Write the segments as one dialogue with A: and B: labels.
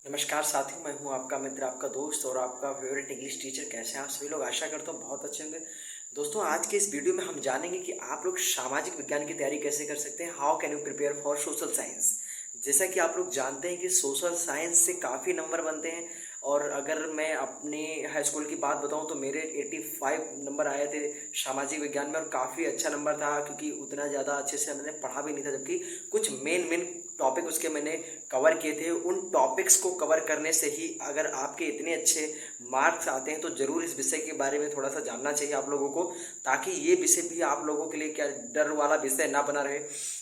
A: नमस्कार साथियों, मैं हूं आपका मित्र, आपका दोस्त और आपका फेवरेट इंग्लिश टीचर। कैसे हैं आप सभी लोग? आशा करता हूं बहुत अच्छे होंगे। दोस्तों, आज के इस वीडियो में हम जानेंगे कि आप लोग सामाजिक विज्ञान की तैयारी कैसे कर सकते हैं। How can you prepare for social science. जैसा कि आप लोग जानते हैं कि सोशल साइंस से काफ़ी नंबर बनते हैं, और अगर मैं अपने हाई स्कूल की बात बताऊं तो मेरे 85 नंबर आए थे सामाजिक विज्ञान में, और काफ़ी अच्छा नंबर था क्योंकि उतना ज़्यादा अच्छे से मैंने पढ़ा भी नहीं था, जबकि कुछ मेन मेन टॉपिक उसके मैंने कवर किए थे। उन टॉपिक्स को कवर करने से ही अगर आपके इतने अच्छे मार्क्स आते हैं तो ज़रूर इस विषय के बारे में थोड़ा सा जानना चाहिए आप लोगों को, ताकि ये विषय भी आप लोगों के लिए क्या डर वाला विषय ना बना रहे।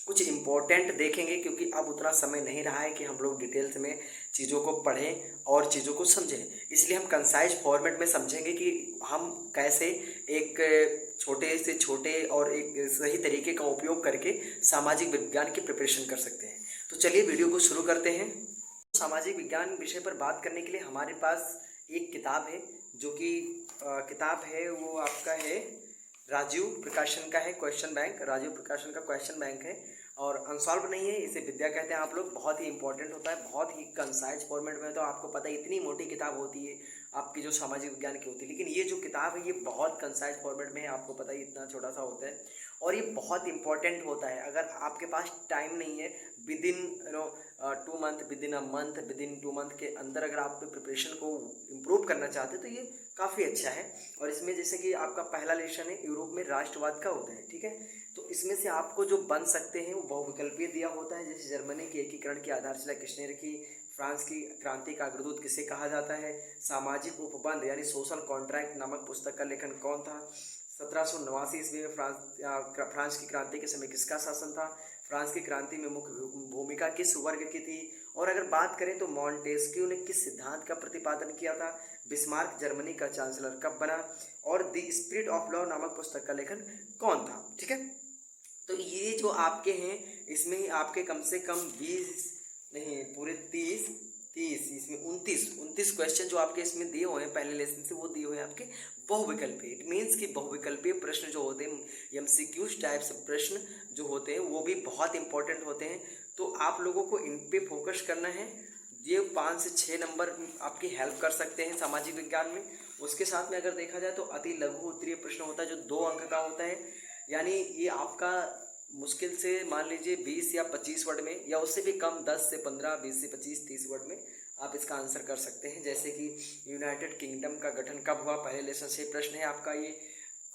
A: कुछ इम्पोर्टेंट देखेंगे क्योंकि अब उतना समय नहीं रहा है कि हम लोग डिटेल्स में चीज़ों को पढ़ें और चीज़ों को समझें, इसलिए हम कंसाइज फॉर्मेट में समझेंगे कि हम कैसे एक छोटे से छोटे और एक सही तरीके का उपयोग करके सामाजिक विज्ञान की प्रिपरेशन कर सकते हैं। तो चलिए वीडियो को शुरू करते हैं। सामाजिक विज्ञान विषय पर बात करने के लिए हमारे पास एक किताब है, जो कि किताब है वो आपका है राजीव प्रकाशन का है, क्वेश्चन बैंक। राजीव प्रकाशन का क्वेश्चन बैंक है और अनसॉल्व नहीं है, इसे विद्या कहते हैं आप लोग। बहुत ही इंपॉर्टेंट होता है, बहुत ही कंसाइज फॉर्मेट में। तो आपको पता है इतनी मोटी किताब होती है आपकी जो सामाजिक विज्ञान की होती है, लेकिन ये जो किताब है ये बहुत कंसाइज फॉर्मेट में है। आपको पता है इतना छोटा सा होता है और ये बहुत इंपॉर्टेंट होता है। अगर आपके पास टाइम नहीं है, with in 2 month, with in a month, with in 2 month के अंदर अगर आप प्रिपरेशन को इम्प्रूव करना चाहते हैं तो ये काफ़ी अच्छा है। और इसमें जैसे कि आपका पहला लेसन है यूरोप में राष्ट्रवाद का होता है, ठीक है। तो इसमें से आपको जो बन सकते हैं वो बहुविकल्पीय दिया होता है, जैसे जर्मनी के एकीकरण की आधारशिला किसने रखी, फ्रांस की क्रांति का अग्रदूत किसे कहा जाता है, सामाजिक उपबंध यानी सोशल कॉन्ट्रैक्ट नामक पुस्तक का लेखन कौन था, 1789 ईस्वी में फ्रांस की क्रांति के समय किसका शासन था, फ्रांस की क्रांति में मुख्य भूमिका किस वर्ग की थी, और अगर बात करें तो मॉन्टेस्क्यू ने किस सिद्धांत का प्रतिपादन किया था, बिस्मार्क जर्मनी का चांसलर कब बना, और द स्पिरिट ऑफ लव नामक पुस्तक का लेखन कौन था, ठीक है। तो ये जो आपके हैं इसमें आपके कम से कम 20 नहीं पूरे 30 इसमें 29 क्वेश्चन जो आपके इसमें दिए हुए हैं पहले लेसन से, वो दिए हुए हैं आपके बहुविकल्पीय। इट मीन्स कि बहुविकल्पीय प्रश्न जो होते हैं, एमसीक्यूज टाइप्स प्रश्न जो होते हैं वो भी बहुत इंपॉर्टेंट होते हैं। तो आप लोगों को इन पे फोकस करना है। ये 5 से 6 नंबर आपकी हेल्प कर सकते हैं सामाजिक विज्ञान में। उसके साथ में अगर देखा जाए तो अति लघु उत्तरीय प्रश्न होता है जो 2 अंक का होता है, यानी ये आपका मुश्किल से मान लीजिए 20 या 25 वर्ड में, या उससे भी कम 10 से 15, 20 से 25, 30 वर्ड में आप इसका आंसर कर सकते हैं। जैसे कि यूनाइटेड किंगडम का गठन कब हुआ, पहले लेसन से प्रश्न है आपका ये।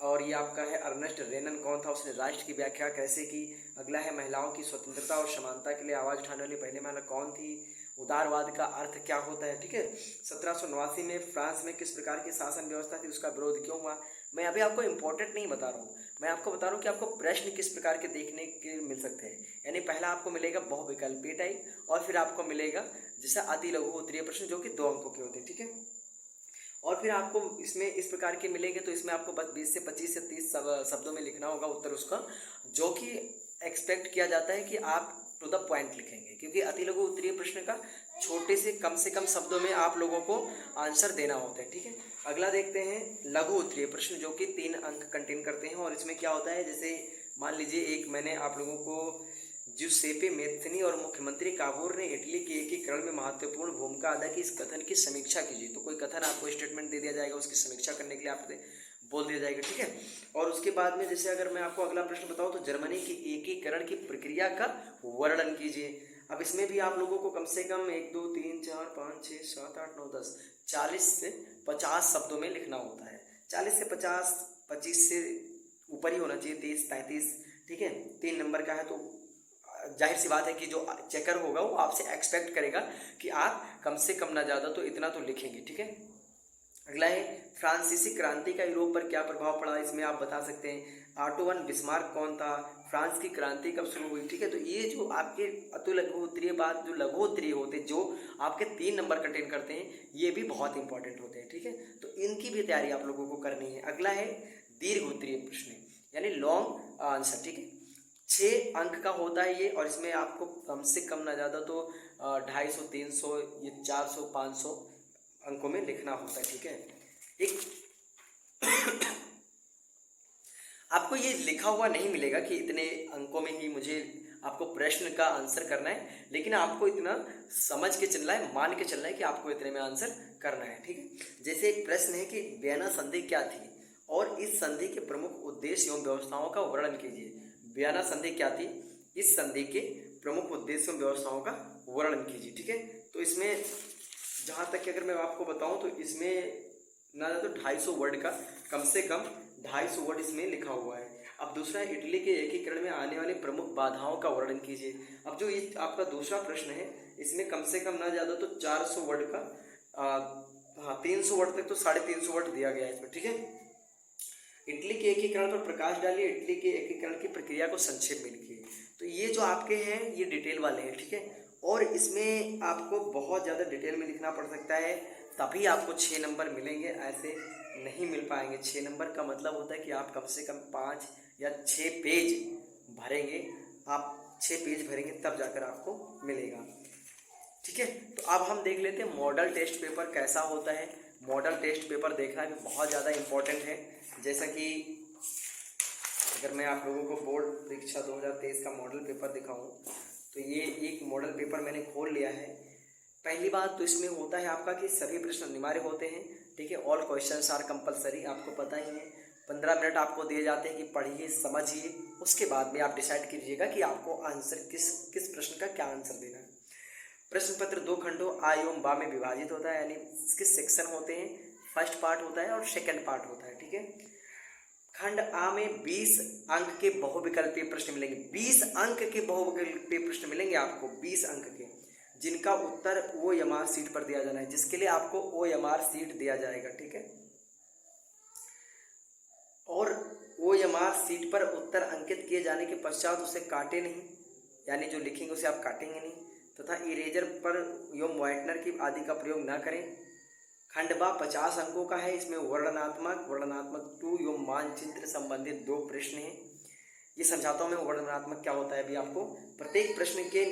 A: और ये आपका है अर्नेस्ट रेनन कौन था, उसने राष्ट्र की व्याख्या कैसे की। अगला है महिलाओं की स्वतंत्रता और समानता के लिए आवाज़ उठाने वाली पहली महिला कौन थी, उदारवाद का अर्थ क्या होता है, ठीक है। 1789 में फ्रांस में किस प्रकार की शासन व्यवस्था थी, उसका विरोध क्यों हुआ। मैं अभी आपको इम्पोर्टेंट नहीं बता रहा हूँ, मैं आपको बता रहा हूँ कि आपको प्रश्न किस प्रकार के देखने के मिल सकते हैं। यानी पहला आपको मिलेगा बहुविकल्पीय टाइप, और फिर आपको मिलेगा जैसा अति लघु उत्तरीय प्रश्न जो कि 2 अंकों के होते हैं, ठीक है। और फिर आपको इसमें इस प्रकार के मिलेंगे, तो इसमें आपको बस 20 से 25 से 30 शब्दों में लिखना होगा उत्तर उसका, जो कि एक्सपेक्ट किया जाता है कि आप टू द पॉइंट लिखेंगे, क्योंकि अति लघु उत्तरीय प्रश्न का छोटे से कम शब्दों में आप लोगों को आंसर देना होता है, ठीक है। अगला देखते हैं लघु उत्तरीय प्रश्न, जो कि 3 अंक कंटेन करते हैं। और इसमें क्या होता है, जैसे मान लीजिए एक मैंने आप लोगों को जुसेपे मेत्तनी और मुख्यमंत्री काबूर ने इटली के एकीकरण में महत्वपूर्ण भूमिका अदा की, इस कथन की समीक्षा कीजिए। तो कोई कथन आपको स्टेटमेंट दे दिया जाएगा, उसकी समीक्षा करने के लिए आपसे बोल दिया जाएगा, ठीक है। और उसके बाद में जैसे अगर मैं आपको अगला प्रश्न बताऊं तो जर्मनी की एकीकरण की प्रक्रिया का वर्णन कीजिए। अब इसमें भी आप लोगों को कम से कम 1 2 3 4 5 6 7 8 9 10 40 से 50 शब्दों में लिखना होता है। 40 से 50, 25 से ऊपर ही होना चाहिए, 30 35, ठीक है। 3 नंबर का है तो जाहिर सी बात है कि जो चेकर होगा वो आपसे एक्सपेक्ट करेगा कि आप कम से कम ना ज़्यादा तो इतना तो लिखेंगे, ठीक है। अगला है फ्रांसीसी क्रांति का यूरोप पर क्या प्रभाव पड़ा, इसमें आप बता सकते हैं। ऑटो वन बिस्मार्क कौन था, फ्रांस की क्रांति कब शुरू हुई, ठीक है। तो ये जो आपके अतु लघु उत्तरीय बात जो लघु उत्तरीय होते हैं, जो आपके 3 नंबर कंटेन करते हैं, ये भी बहुत इंपॉर्टेंट होते हैं, ठीक है। तो इनकी भी तैयारी आप लोगों को करनी है। अगला है दीर्घ उत्तरीय प्रश्न, यानी लॉन्ग आंसर, ठीक है। 6 अंक का होता है ये, और इसमें आपको कम से कम ना ज़्यादा तो 250, 300, ये 400, 500 अंकों में लिखना होता है, ठीक है। एक आपको ये लिखा हुआ नहीं मिलेगा कि इतने अंकों में ही मुझे आपको प्रश्न का आंसर करना है, लेकिन आपको इतना समझ के चलना है, मान के चलना है कि आपको इतने में आंसर करना है, ठीक है। जैसे एक प्रश्न है कि वियना संधि क्या थी और इस संधि के प्रमुख उद्देश्य एवं व्यवस्थाओं का वर्णन कीजिए। वियना संधि क्या थी, इस संधि के प्रमुख उद्देश्यों एवं व्यवस्थाओं का वर्णन कीजिए, ठीक है। तो इसमें जहाँ तक कि अगर मैं आपको बताऊँ तो इसमें ना तो 250 वर्ड का कम से कम 250 वर्ड इसमें लिखा हुआ है। अब दूसरा, इटली के एकीकरण में आने वाली प्रमुख बाधाओं का वर्णन कीजिए। अब जो ये आपका दूसरा प्रश्न है, इसमें कम से कम ना ज़्यादा तो 400 वर्ड का 300 वर्ड तक तो 350 वर्ड दिया गया है इसमें, ठीक है। इटली के एकीकरण पर प्रकाश डालिए, इटली के एकीकरण की प्रक्रिया को संक्षेप में लिखिए। तो ये जो आपके हैं ये डिटेल वाले हैं, ठीक है। और इसमें आपको बहुत ज़्यादा डिटेल में लिखना पड़ सकता है, तभी आपको 6 नंबर मिलेंगे, ऐसे नहीं मिल पाएंगे। 6 नंबर का मतलब होता है कि आप कम से कम 5 या 6 पेज भरेंगे, आप 6 पेज भरेंगे तब जाकर आपको मिलेगा, ठीक है। तो अब हम देख लेते हैं मॉडल टेस्ट पेपर कैसा होता है। मॉडल टेस्ट पेपर देखना भी बहुत ज़्यादा इम्पोर्टेंट है। जैसा कि अगर मैं आप लोगों को बोर्ड परीक्षा 2023 का मॉडल पेपर दिखाऊं तो ये एक मॉडल पेपर मैंने खोल लिया है। पहली बात तो इसमें होता है आपका कि सभी प्रश्न अनिवार्य होते हैं, ठीक है। ऑल क्वेश्चंस आर कंपलसरी, आपको पता ही है। 15 मिनट आपको दिए जाते हैं कि पढ़िए समझिए, उसके बाद में आप डिसाइड कीजिएगा कि आपको आंसर किस प्रश्न का क्या आंसर देना है। प्रश्न पत्र 2 खंडों आ एवं बा में विभाजित होता है, यानी इसके सेक्शन होते हैं। फर्स्ट पार्ट होता है और सेकंड पार्ट होता है, ठीक है। खंड आ में 20 अंक के बहुविकल्पीय प्रश्न मिलेंगे। 20 अंक के बहुविकल्पीय प्रश्न मिलेंगे आपको, 20 अंक के, जिनका उत्तर OMR सीट पर दिया जाना है, जिसके लिए आपको OMR सीट दिया जाएगा, ठीक है। और OMR सीट पर उत्तर अंकित किए जाने के पश्चात उसे काटे नहीं, यानी जो लिखेंगे उसे आप काटेंगे नहीं, तथा इरेजर पर एवं व्हाइटनर की आदि का प्रयोग न करें। खंड बा 50 अंकों का है, इसमें वर्णनात्मक 2 एवं मानचित्र संबंधित 2 प्रश्न हैं। ये समझाता हूँ मैं वर्णनात्मक क्या होता है अभी आपको। प्रत्येक प्रश्न के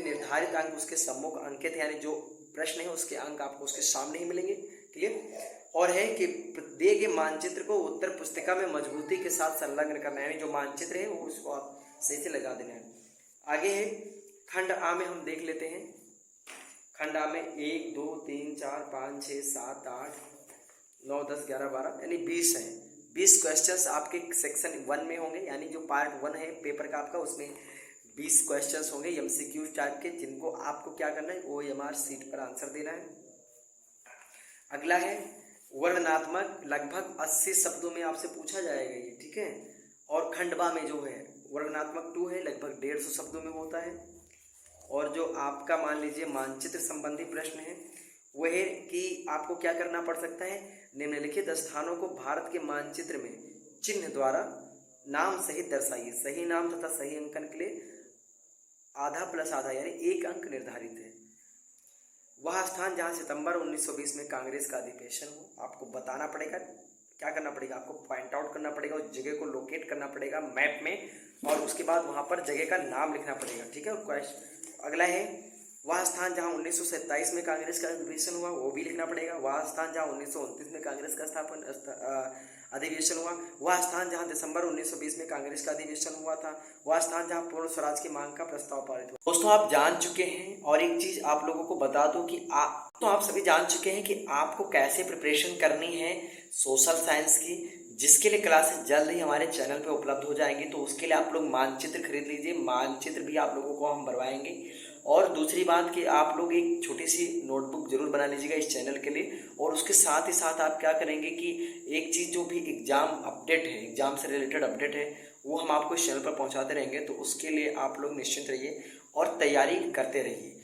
A: निर्धारित अंक उसके सम्मुख अंकित है, यानी जो प्रश्न है उसके अंक आपको उसके सामने ही मिलेंगे, क्लियर। और है कि दिए गए मानचित्र को उत्तर पुस्तिका में मजबूती के साथ संलग्न करना है, यानी जो मानचित्र है वो उसको आप सही से लगा देना है। आगे है खंड आ में, हम देख लेते हैं। खंड आ में 1 2 3 4 5 6 7 8 9 10 11 12 यानी 20 हैं। 20 क्वेश्चंस आपके सेक्शन 1 में होंगे, यानी जो पार्ट 1 है पेपर का आपका, उसमें 20 क्वेश्चंस होंगे MCQ टाइप के, जिनको आपको क्या करना है, OMR सीट पर आंसर देना है। अगला है वर्णनात्मक, लगभग 80 शब्दों में आपसे पूछा जाएगा ये, ठीक है। और खंड बा में जो है वर्णनात्मक 2 है, लगभग 150 शब्दों में होता है। और जो आपका मान लीजिए मानचित्र संबंधी प्रश्न है वो है कि आपको क्या करना पड़ सकता है, निम्नलिखित स्थानों को भारत के मानचित्र में चिन्ह द्वारा नाम सहित दर्शाइए। सही नाम तथा सही अंकन के लिए आधा प्लस आधा यानी 1 अंक निर्धारित है। वह स्थान जहां सितंबर 1920 में कांग्रेस का अधिवेशन हो, आपको बताना पड़ेगा, क्या करना पड़ेगा, आपको पॉइंट आउट करना पड़ेगा, उस जगह को लोकेट करना पड़ेगा मैप में, और उसके बाद वहां पर जगह का नाम लिखना पड़ेगा, ठीक है। अगला है वह स्थान जहां 1927 में कांग्रेस का अधिवेशन हुआ, वो भी लिखना पड़ेगा। वह स्थान जहां 1929 में कांग्रेस का अधिवेशन हुआ, वह स्थान जहां दिसंबर 1920 में कांग्रेस का अधिवेशन हुआ था, वह स्थान जहां पूर्ण स्वराज की मांग का प्रस्ताव पारित हुआ। दोस्तों आप जान चुके हैं, और एक चीज आप लोगों को बता दूं कि आप सभी जान चुके हैं कि आपको कैसे प्रिपरेशन करनी है सोशल साइंस की, जिसके लिए क्लासेस जल्द ही हमारे चैनल पे उपलब्ध हो जाएंगी। तो उसके लिए आप लोग मानचित्र खरीद लीजिए, मानचित्र भी आप लोगों को हम बनवाएंगे। और दूसरी बात कि आप लोग एक छोटी सी नोटबुक जरूर बना लीजिएगा इस चैनल के लिए। और उसके साथ ही साथ आप क्या करेंगे कि एक चीज़ जो भी एग्ज़ाम अपडेट है, एग्ज़ाम से रिलेटेड अपडेट है, वो हम आपको इस चैनल पर पहुंचाते रहेंगे। तो उसके लिए आप लोग निश्चिंत रहिए और तैयारी करते रहिए।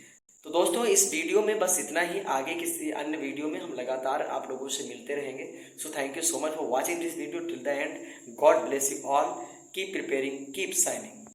A: तो दोस्तों इस वीडियो में बस इतना ही, आगे किसी अन्य वीडियो में हम लगातार आप लोगों से मिलते रहेंगे। So thank you so much for watching this video till the end. God bless you all, keep preparing, keep signing.